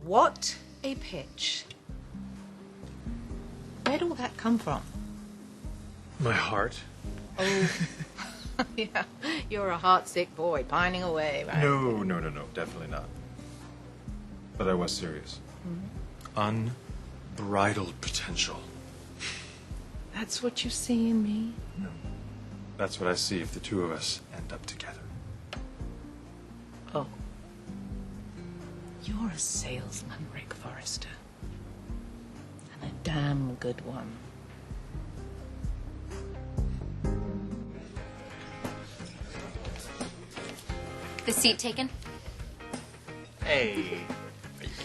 What a pitch. Where'd all that come from? My heart. Oh, yeah. You're a heartsick boy, pining away, right? No, definitely not. But I was serious. Unbridled potential. That's what you see in me? No. That's what I see if the two of us end up together. Oh. You're a salesman, Rick Forrester. And a damn good one. The seat taken? Hey,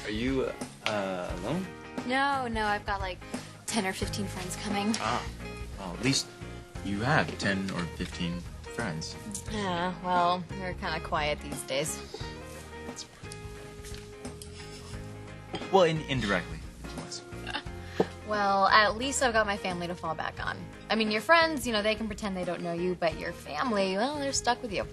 are you alone? No, I've got like 10 or 15 friends coming. Ah, well, at least you had 10 or 15 friends. Yeah, well, they're kind of quiet these days. Well, indirectly, it was. Well, at least I've got my family to fall back on. I mean, your friends, they can pretend they don't know you, but your family, well, they're stuck with you.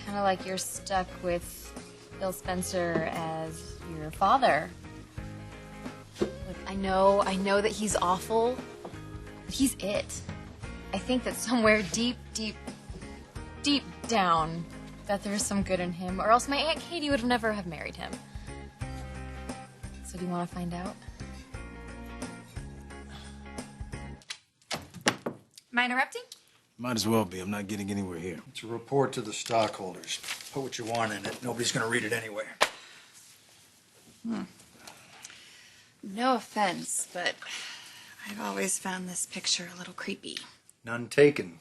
Kind of like you're stuck with Bill Spencer as your father. Look, I know that he's awful, but he's it. I think that somewhere deep down that there's some good in him, or else my Aunt Katie would never have married him. So do you want to find out? Am I interrupting? Might as well be. I'm not getting anywhere here. It's a report to the stockholders. Put what you want in it. Nobody's going to read it anyway. No offense, but I've always found this picture a little creepy. None taken.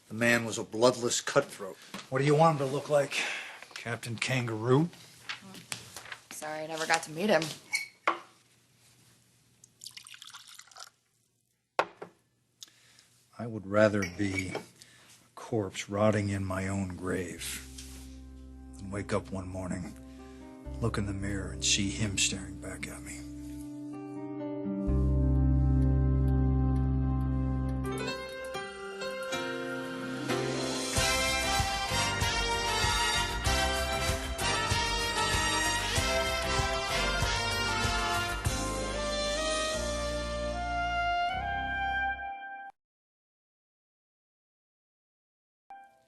The man was a bloodless cutthroat. What do you want him to look like? Captain Kangaroo? Sorry, I never got to meet him. I would rather be a corpse rotting in my own grave than wake up one morning, look in the mirror, and see him staring back at me.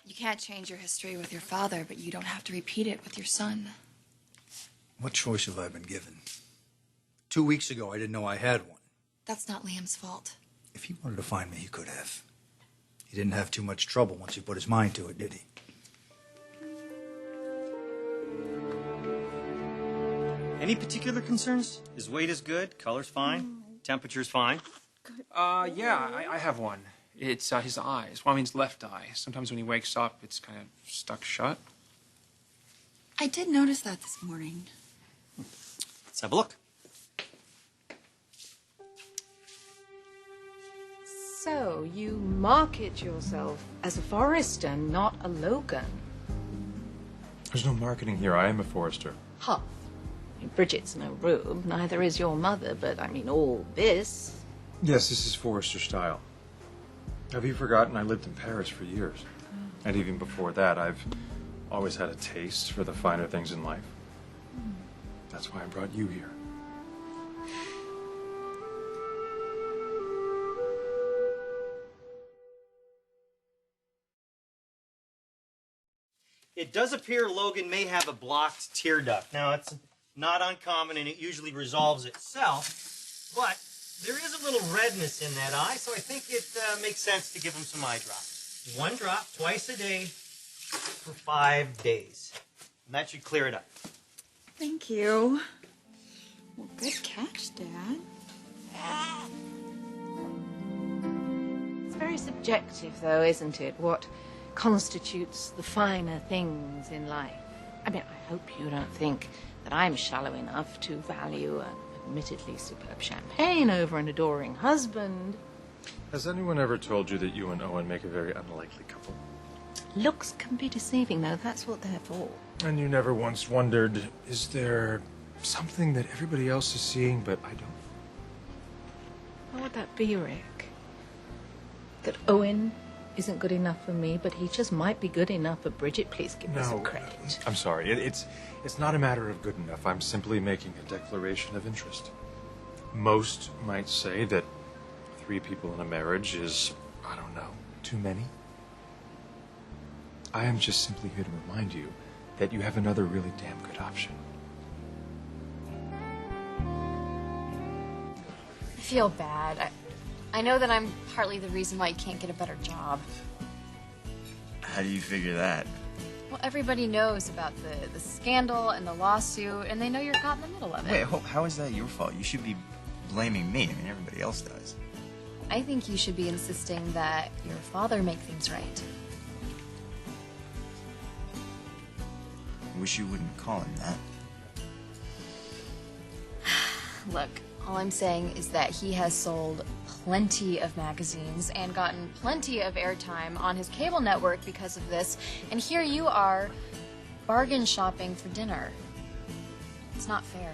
You can't change your history with your father, but you don't have to repeat it with your son. What choice have I been given? 2 weeks ago, I didn't know I had one. That's not Liam's fault. If he wanted to find me, he could have. He didn't have too much trouble once he put his mind to it, did he? Any particular concerns? His weight is good, color's fine, temperature's fine. Yeah, I have one. It's his eyes. Well, I mean, his left eye. Sometimes when he wakes up, it's kind of stuck shut. I did notice that this morning. Let's have a look. So, you market yourself as a Forrester, not a Logan. There's no marketing here. I am a Forrester. Huh. I mean, Bridget's no rube, neither is your mother, but I mean, all this. Yes, this is Forrester style. Have you forgotten I lived in Paris for years? And even before that, I've always had a taste for the finer things in life. That's why I brought you here. It does appear Logan may have a blocked tear duct. Now, it's not uncommon, and it usually resolves itself, but there is a little redness in that eye, so I think it makes sense to give him some eye drops. 1 drop twice a day for 5 days. And that should clear it up. Thank you. Well, good catch, Dad. It's very subjective, though, isn't it? What constitutes the finer things in life. I mean, I hope you don't think that I'm shallow enough to value an admittedly superb champagne over an adoring husband. Has anyone ever told you that you and Owen make a very unlikely couple? Looks can be deceiving, though. That's what they're for. And you never once wondered, is there something that everybody else is seeing but I don't? What would that be, Rick? That Owen isn't good enough for me, but he just might be good enough for Bridget. Please give me some credit. I'm sorry. It's not a matter of good enough. I'm simply making a declaration of interest. Most might say that 3 people in a marriage is, I don't know, too many. I am just simply here to remind you that you have another really damn good option. I feel bad. I know that I'm partly the reason why you can't get a better job. How do you figure that? Well, everybody knows about the scandal and the lawsuit, and they know you're caught in the middle of it. Wait, how is that your fault? You should be blaming me. I mean, everybody else does. I think you should be insisting that your father make things right. Wish you wouldn't call him that. Look, all I'm saying is that he has sold plenty of magazines and gotten plenty of airtime on his cable network because of this, and here you are bargain shopping for dinner. It's not fair.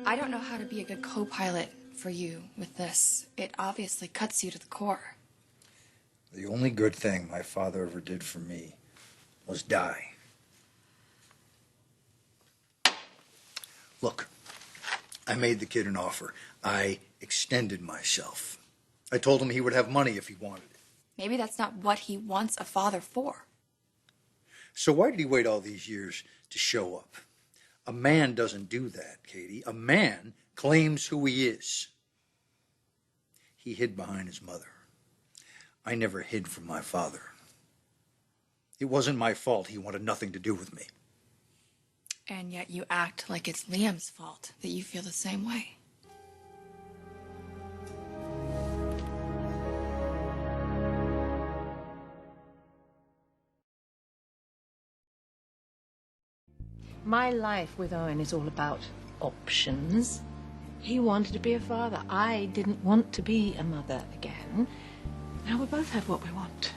I don't know how to be a good co-pilot for you with this. It obviously cuts you to the core. The only good thing my father ever did for me was die. Look, I made the kid an offer. I extended myself. I told him he would have money if he wanted it. Maybe that's not what he wants a father for. So why did he wait all these years to show up? A man doesn't do that, Katie. A man claims who he is. He hid behind his mother. I never hid from my father. It wasn't my fault he wanted nothing to do with me. And yet you act like it's Liam's fault that you feel the same way. My life with Owen is all about options. He wanted to be a father. I didn't want to be a mother again. Now we both have what we want.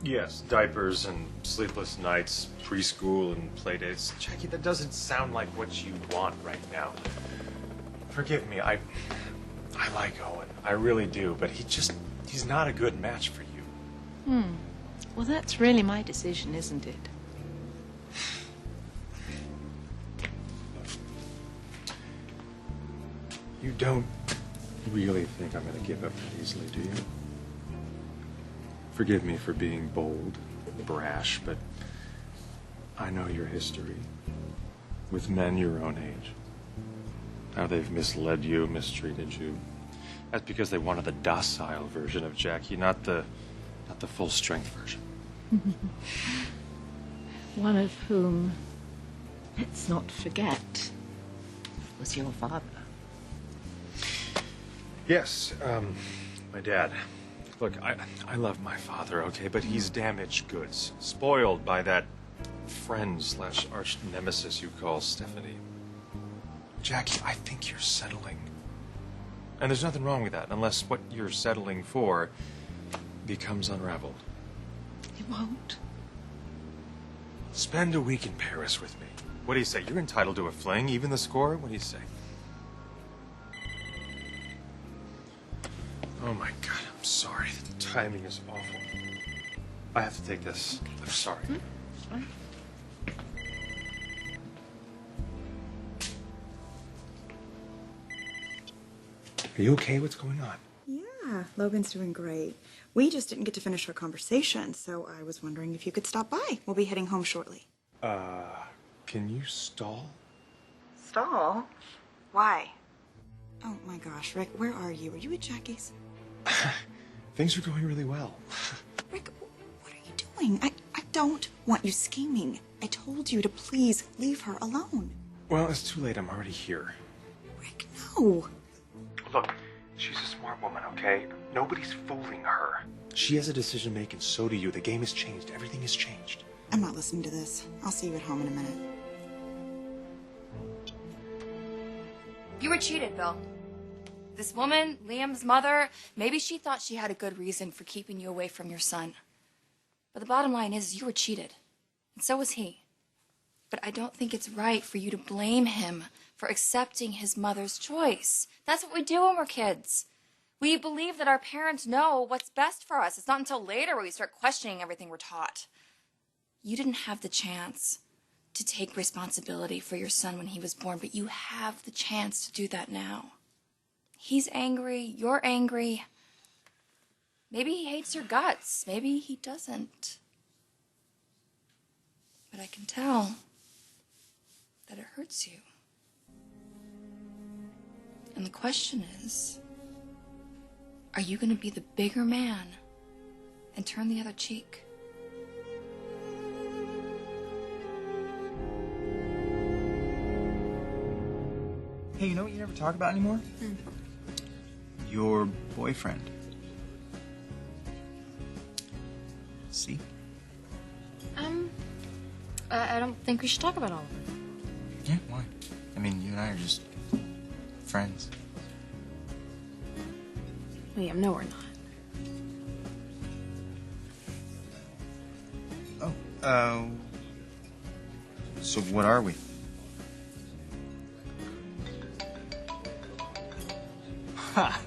Yes, diapers and sleepless nights, preschool and play dates. Jackie, that doesn't sound like what you want right now. Forgive me, I like Owen. I really do, but he's not a good match for you. Well, that's really my decision, isn't it? You don't really think I'm going to give up that easily, do you? Forgive me for being bold, brash, but I know your history with men your own age. How they've misled you, mistreated you. That's because they wanted the docile version of Jackie, not the full-strength version. One of whom, let's not forget, was your father. Yes, my dad. Look, I love my father, okay, but he's damaged goods. Spoiled by that friend/arch nemesis you call Stephanie. Jackie, I think you're settling. And there's nothing wrong with that, unless what you're settling for becomes unraveled. It won't. Spend a week in Paris with me. What do you say? You're entitled to a fling, even the score? What do you say? Oh my God, I'm sorry. The timing is awful. I have to take this. I'm sorry. Fine. Are you okay? What's going on? Yeah, Logan's doing great. We just didn't get to finish our conversation, so I was wondering if you could stop by. We'll be heading home shortly. Can you stall? Stall? Why? Oh my gosh, Rick, where are you? Are you at Jackie's? Things are going really well. Rick, what are you doing? I don't want you scheming. I told you to please leave her alone. Well, it's too late. I'm already here. Rick, no. Look, she's a smart woman, okay? Nobody's fooling her. She has a decision to make, and so do you. The game has changed. Everything has changed. I'm not listening to this. I'll see you at home in a minute. You were cheated, Bill. This woman, Liam's mother, maybe she thought she had a good reason for keeping you away from your son. But the bottom line is you were cheated. And so was he. But I don't think it's right for you to blame him for accepting his mother's choice. That's what we do when we're kids. We believe that our parents know what's best for us. It's not until later where we start questioning everything we're taught. You didn't have the chance to take responsibility for your son when he was born, but you have the chance to do that now. He's angry, you're angry. Maybe he hates your guts, maybe he doesn't. But I can tell that it hurts you. And the question is, are you going to be the bigger man and turn the other cheek? Hey, you know what you never talk about anymore? Your boyfriend. See? I don't think we should talk about all of it. Yeah, why? I mean, you and I are just friends. Liam, no, we're not. Oh, so what are we? Ha!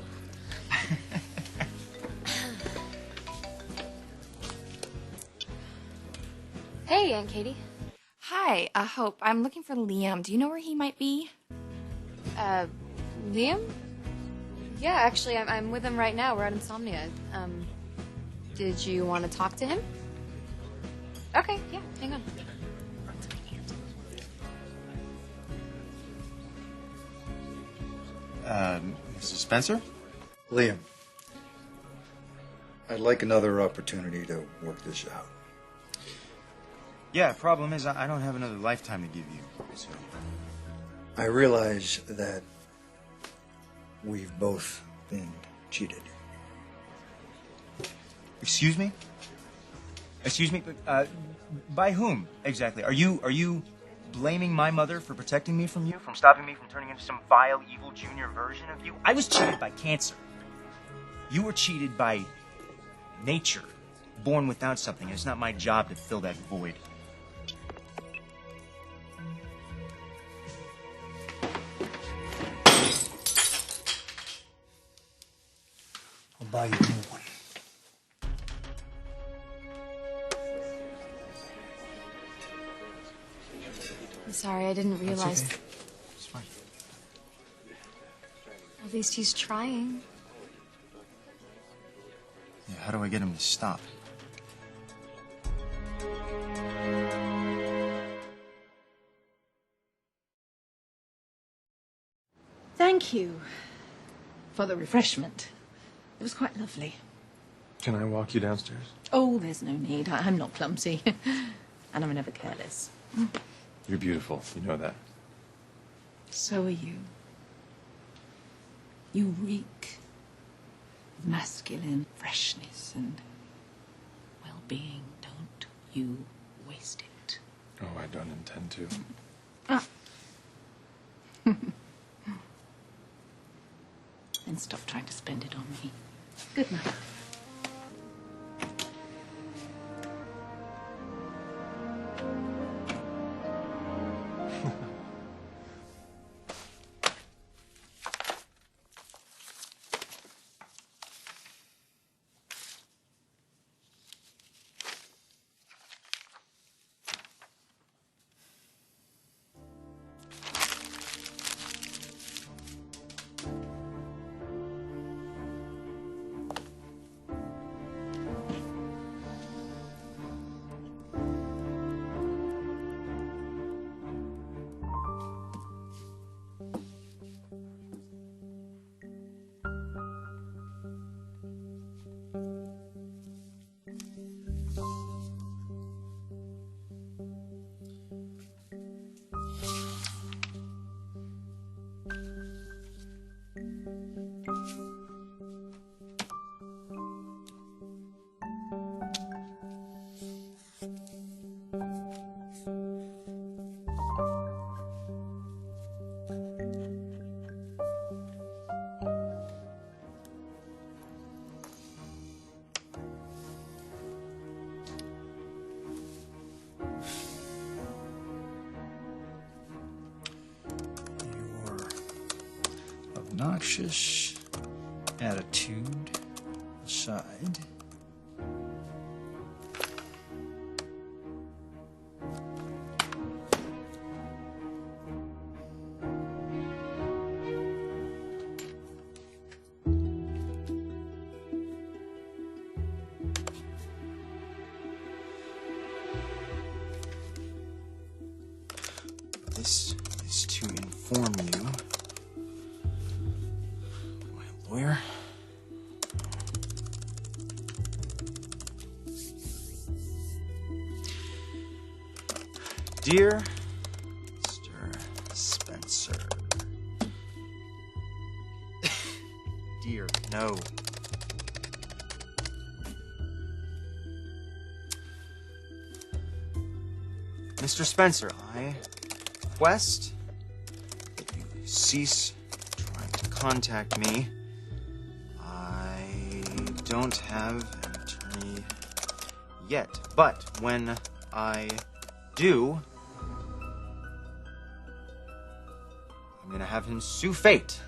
Hey, Aunt Katie. Hi, Hope. I'm looking for Liam. Do you know where he might be? Liam? Yeah, actually, I'm with him right now. We're at Insomnia. Did you want to talk to him? Okay, yeah, hang on. Mrs. Spencer? Liam, I'd like another opportunity to work this out. Yeah, problem is I don't have another lifetime to give you, so... I realize that we've both been cheated. Excuse me? Excuse me? By whom, exactly? Are you blaming my mother for protecting me from you? From stopping me from turning into some vile, evil junior version of you? I was cheated by cancer. You were cheated by nature, born without something, and it's not my job to fill that void. I'll buy you a new one. I'm sorry, I didn't realize. That's okay. It's fine. At least he's trying. Yeah, how do I get him to stop? Thank you for the refreshment. It was quite lovely. Can I walk you downstairs? Oh, there's no need. I'm not clumsy. And I'm never careless. You're beautiful. You know that. So are you. You reek of masculine freshness and well-being. Don't you waste it. Oh, I don't intend to. And stop trying to spend it on me. Good night. Obnoxious, attitude aside, this is to inform you, my lawyer. Dear Mr. Spencer. Dear, no. Mr. Spencer, I request that you cease trying to contact me. I don't have an attorney yet, but when I do, I'm gonna have him sue fate.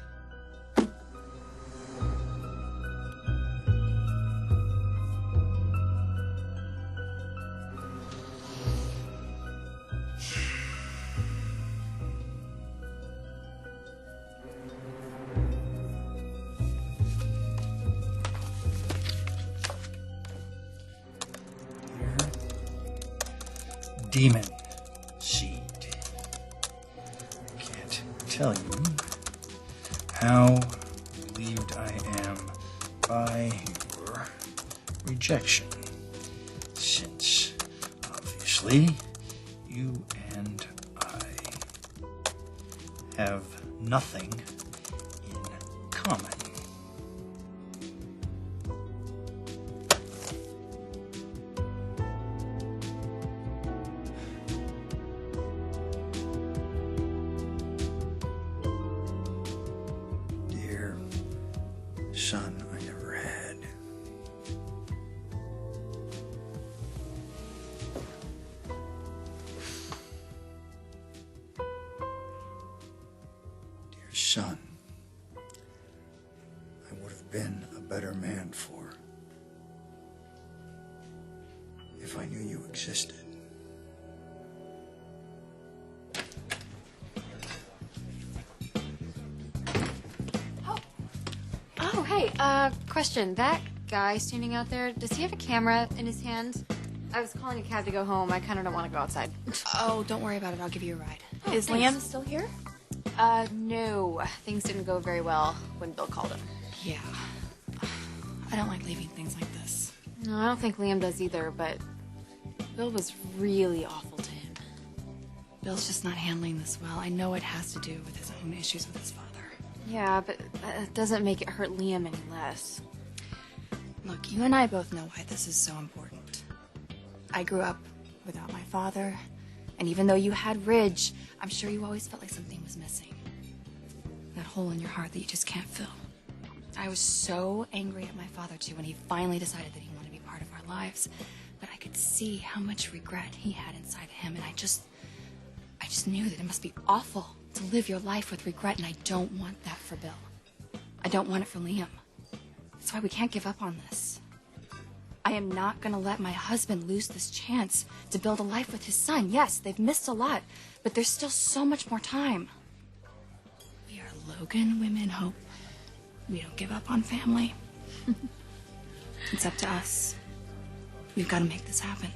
demon seed. Can't tell you how relieved I am by your rejection, since obviously you and I have nothing in common. Son I never had. Dear son, I would have been a better man for if I knew you existed. Oh, hey, question. That guy standing out there, does he have a camera in his hand? I was calling a cab to go home. I kind of don't want to go outside. Oh, don't worry about it. I'll give you a ride. Oh, Is thanks. Liam still here? No. Things didn't go very well when Bill called him. Yeah. I don't like leaving things like this. No, I don't think Liam does either, but Bill was really awful to him. Bill's just not handling this well. I know it has to do with his own issues with his father. Yeah, but that doesn't make it hurt Liam any less. Look, you and I both know why this is so important. I grew up without my father, and even though you had Ridge, I'm sure you always felt like something was missing. That hole in your heart that you just can't fill. I was so angry at my father, too, when he finally decided that he wanted to be part of our lives. But I could see how much regret he had inside of him, and I just knew that it must be awful to live your life with regret, and I don't want that for Bill. I don't want it for Liam. That's why we can't give up on this. I am not going to let my husband lose this chance to build a life with his son. Yes, they've missed a lot, but there's still so much more time. We are Logan Women Hope. We don't give up on family. It's up to us. We've got to make this happen.